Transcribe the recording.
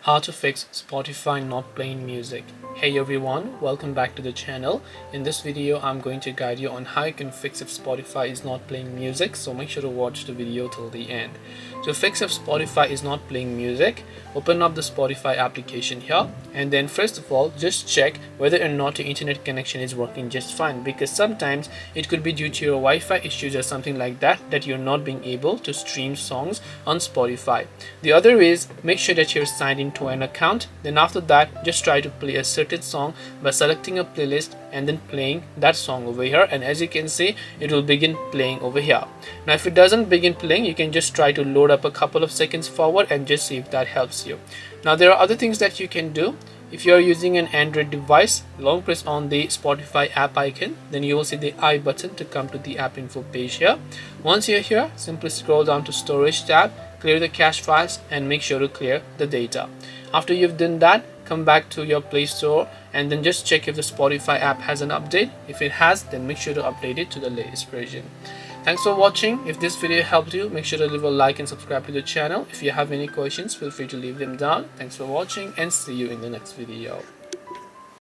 How to fix Spotify not playing music. Hey everyone, welcome back to the channel. In this video I'm going to guide you on how you can fix if Spotify is not playing music, so make sure to watch the video till the end. To fix if Spotify is not playing music, open up the Spotify application here, and then first of all just check whether or not your internet connection is working just fine, because sometimes it could be due to your Wi-Fi issues or something like that you're not being able to stream songs on Spotify. The other is, make sure that you're signed into an account. Then after that, just try to play a certain song by selecting a playlist and then playing that song over here, and as you can see it will begin playing over here. Now if it doesn't begin playing, you can just try to load up a couple of seconds forward and just see if that helps you. Now there are other things that you can do. If you are using an Android device, long press on the Spotify app icon, then you will see the I button to come to the app info page here. Once you're here, simply scroll down to storage tab, clear the cache files and make sure to clear the data. After you've done that, come back to your Play Store and then just check if the Spotify app has an update. If it has, then make sure to update it to the latest version. Thanks for watching. If this video helped you, make sure to leave a like and subscribe to the channel. If you have any questions, feel free to leave them down. Thanks for watching and see you in the next video.